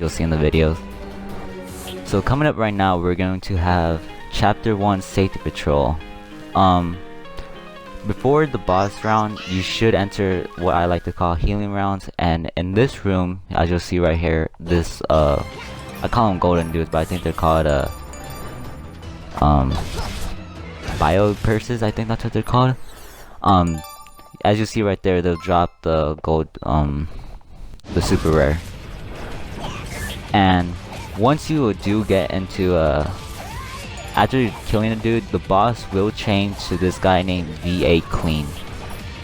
you'll see in the videos. So coming up right now, we're going to have Chapter 1 Safety Patrol. Before the boss round, you should enter what I like to call healing rounds, and in this room, as you'll see right here, this I call them golden dudes, but I think they're called bio purses. I think that's what they're called. As you see right there, they'll drop the gold, the super rare. And once you do get into after killing a dude, the boss will change to this guy named VA Clean.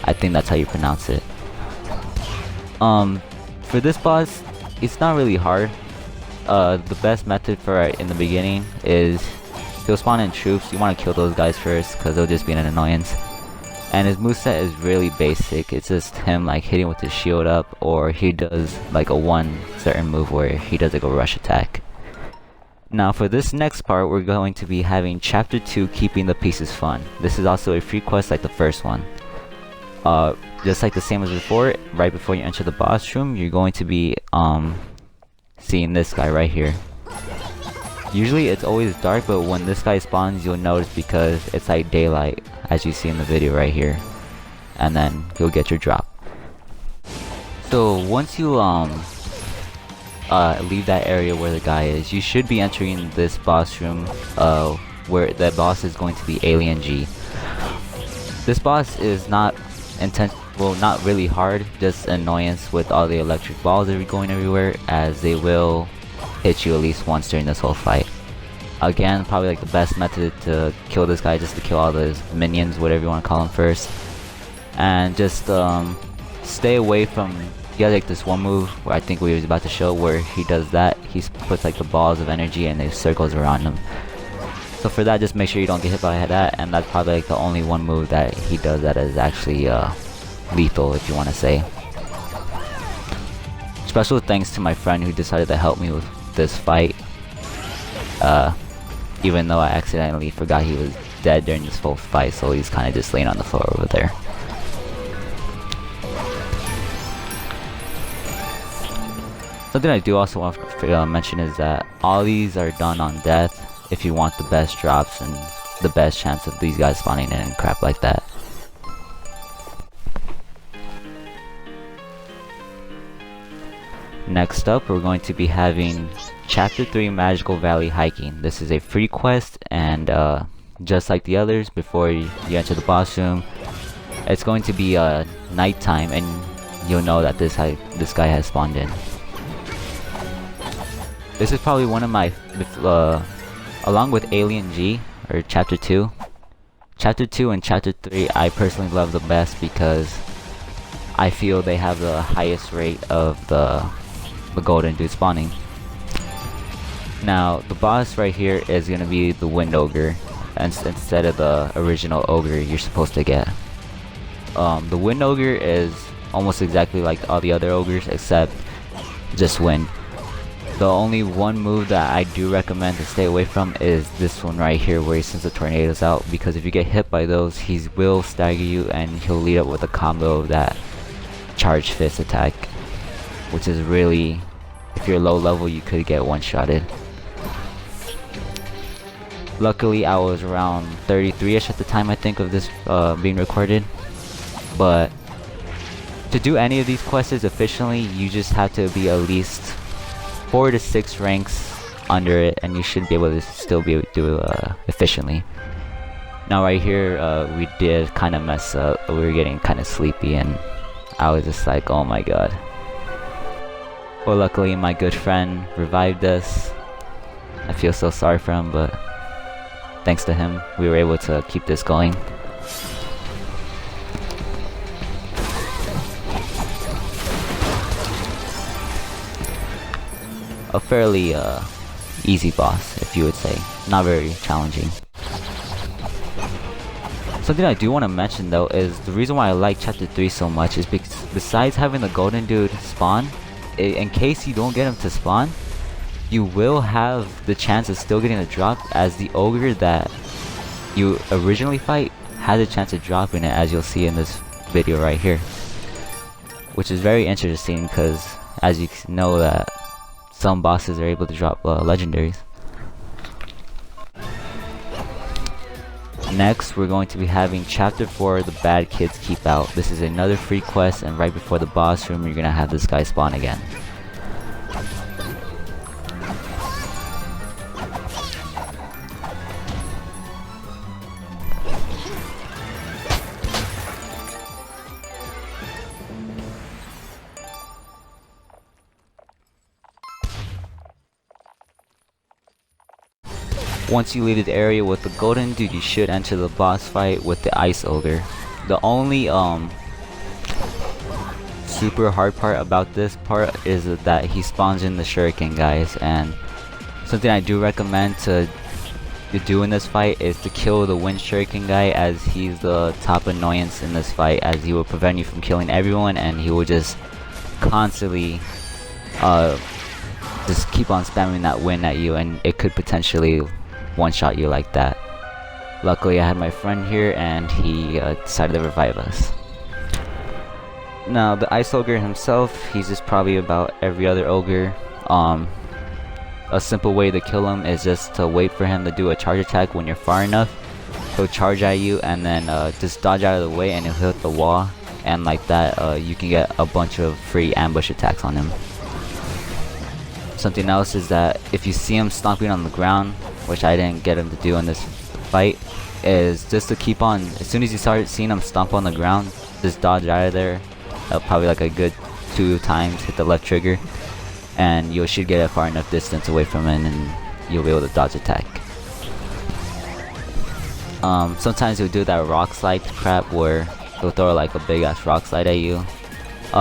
I think that's how you pronounce it. For this boss, it's not really hard. The best method for it in the beginning is he'll spawn in troops. You want to kill those guys first because they'll just be an annoyance. And his moveset is really basic. It's just him like hitting with his shield up, or he does like a one certain move where he does like a rush attack. Now for this next part, we're going to be having Chapter 2, Keeping the Pieces Fun. This is also a free quest like the first one. Just like the same as before, right before you enter the boss room, you're going to be seeing this guy right here. Usually it's always dark, but when this guy spawns, you'll notice because it's like daylight, as you see in the video right here. And then you'll get your drop. So once you leave that area where the guy is, you should be entering this boss room where the boss is going to be Alien G. This boss is not not really hard, just annoyance with all the electric balls that are going everywhere, as they will hit you at least once during this whole fight. Again, probably like the best method to kill this guy, just to kill all those minions, whatever you want to call them first. And just stay away from, he has like this one move where I think we was about to show, where he does that. He puts like the balls of energy and they circles around him. So for that, just make sure you don't get hit by that, and that's probably like the only one move that he does that is actually lethal, if you want to say. Special thanks to my friend who decided to help me with this fight, even though I accidentally forgot he was dead during this whole fight, so he's kind of just laying on the floor over there. Something I do also want to mention is that all these are done on death if you want the best drops and the best chance of these guys spawning in and crap like that. Next up, we're going to be having Chapter 3 Magical Valley Hiking. This is a free quest, and just like the others, before you enter the boss room, it's going to be nighttime, and you'll know that this guy has spawned in. This is probably one of my, along with Alien G, or Chapter 2. Chapter 2 and Chapter 3 I personally love the best because I feel they have the highest rate of the golden dude spawning. Now, the boss right here is going to be the Wind Ogre, instead of the original Ogre you're supposed to get. The Wind Ogre is almost exactly like all the other Ogres, except just wind. The only one move that I do recommend to stay away from is this one right here, where he sends the tornadoes out, because if you get hit by those, he will stagger you and he'll lead up with a combo of that charge fist attack, which is really, if you're low level, you could get one-shotted. Luckily, I was around 33ish at the time, I think, of this being recorded. But to do any of these quests efficiently, you just have to be at least 4 to 6 ranks under it, and you should be able to still be able to do it efficiently. Now right here, we did kind of mess up. We were getting kind of sleepy, and I was just like, oh my god. Well, luckily my good friend revived us. I feel so sorry for him, but thanks to him, we were able to keep this going. A fairly easy boss, if you would say. Not very challenging. Something I do want to mention though is the reason why I like Chapter 3 so much is because besides having the golden dude spawn, in case you don't get him to spawn, you will have the chance of still getting a drop, as the ogre that you originally fight has a chance of dropping it, as you'll see in this video right here. Which is very interesting because, as you know, that some bosses are able to drop legendaries. Next, we're going to be having Chapter 4, The Bad Kids Keep Out. This is another free quest, and right before the boss room, you're gonna have this guy spawn again. Once you leave the area with the golden dude, you should enter the boss fight with the ice ogre. The only super hard part about this part is that he spawns in the shuriken guys, and something I do recommend to do in this fight is to kill the wind shuriken guy, as he's the top annoyance in this fight, as he will prevent you from killing everyone, and he will just constantly just keep on spamming that wind at you, and it could potentially one-shot you like that. Luckily I had my friend here and he decided to revive us. Now the ice ogre himself, he's just probably about every other ogre. A simple way to kill him is just to wait for him to do a charge attack. When you're far enough, he'll charge at you, and then just dodge out of the way and he'll hit the wall, and like that you can get a bunch of free ambush attacks on him. Something else is that if you see him stomping on the ground, which I didn't get him to do in this fight, is just to keep on, as soon as you start seeing him stomp on the ground, just dodge out of there, probably like a good 2 times, hit the left trigger, and you should get a far enough distance away from him and you'll be able to dodge attack. Sometimes he'll do that rock slide crap where he'll throw like a big ass rock slide at you.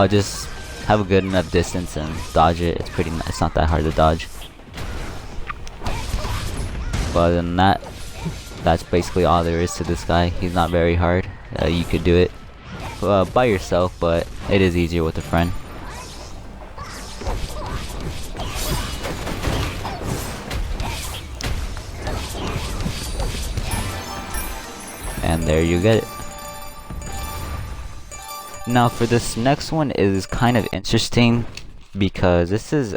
Just have a good enough distance and dodge it. It's not that hard to dodge. But other than that, that's basically all there is to this guy. He's not very hard. You could do it by yourself, but it is easier with a friend. And there you get it. Now for this next one is kind of interesting because this is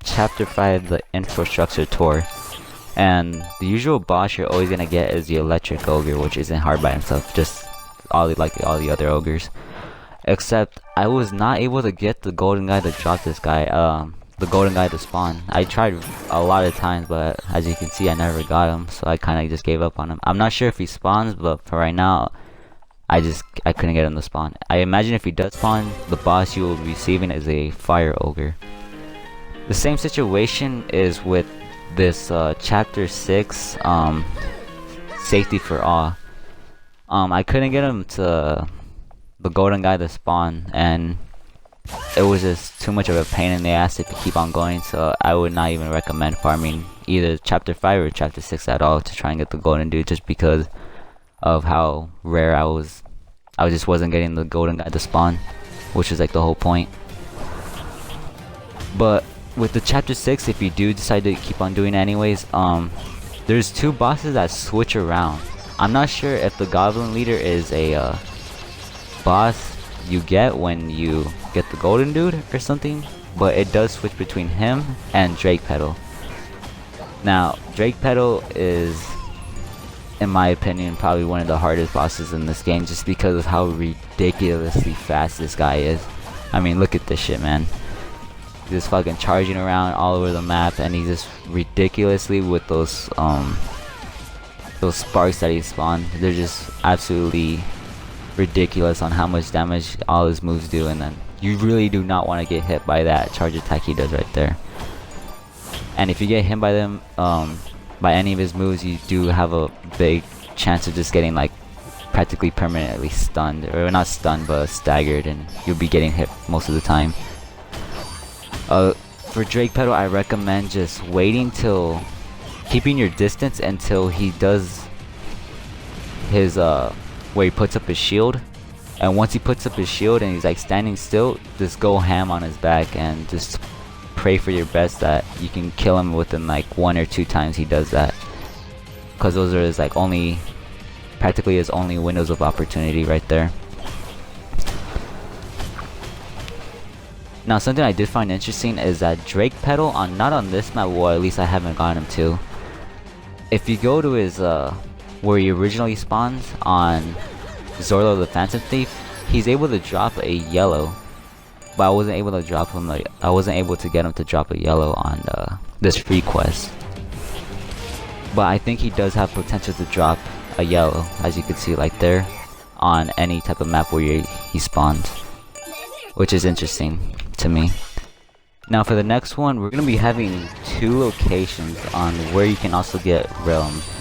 chapter 5, the infrastructure tour. And the usual boss you're always gonna get is the electric ogre, which isn't hard by himself, just like all the other ogres. Except I was not able to get the golden guy to drop this guy, the golden guy to spawn. I tried a lot of times, but as you can see I never got him, so I kinda just gave up on him. I'm not sure if he spawns, but for right now I couldn't get him to spawn. I imagine if he does spawn, the boss you will be receiving is a fire ogre. The same situation is with this chapter 6, safety for all. I couldn't get him to the golden guy to spawn, and it was just too much of a pain in the ass to keep on going, so I would not even recommend farming either chapter 5 or chapter 6 at all to try and get the golden dude, just because of how rare I just wasn't getting the golden guy to spawn, which is like the whole point. But with the chapter 6, if you do decide to keep on doing it anyways, there's 2 bosses that switch around. I'm not sure if the goblin leader is a boss you get when you get the golden dude or something, but it does switch between him and Drake Petal. Now Drake Petal is, in my opinion, probably one of the hardest bosses in this game, just because of how ridiculously fast this guy is. I mean, look at this shit, man. He's just fucking charging around all over the map, and he's just ridiculously with those sparks that he spawned. They're just absolutely ridiculous on how much damage all his moves do, and then you really do not want to get hit by that charge attack he does right there. And if you get hit by them, by any of his moves, you do have a big chance of just getting like practically permanently stunned, or not stunned but staggered, and you'll be getting hit most of the time. For Drake Petal, I recommend just waiting till, keeping your distance until he does his where he puts up his shield, and once he puts up his shield and he's like standing still, just go ham on his back and just pray for your best that you can kill him within like 1 or 2 times he does that, because those are his like practically his only windows of opportunity right there. Now something I did find interesting is that Drake Petal on not on this map, well at least I haven't gotten him to. If you go to his where he originally spawns on Zorlo the Phantom Thief, he's able to drop a yellow. But I wasn't able to drop him I wasn't able to get him to drop a yellow on this free quest. But I think he does have potential to drop a yellow, as you can see like there, on any type of map where he spawns, which is interesting to me. Now for the next one, we're gonna be having 2 locations on where you can also get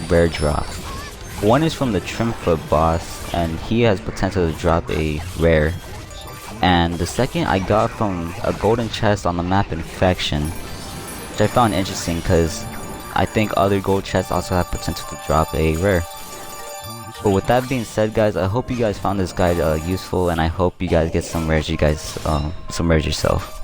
rare drops. One is from the Trimfoot boss, and he has potential to drop a rare. And the second I got from a golden chest on the map Infection, which I found interesting because I think other gold chests also have potential to drop a rare. But with that being said, guys, I hope you guys found this guide useful, and I hope you guys get some rares yourself.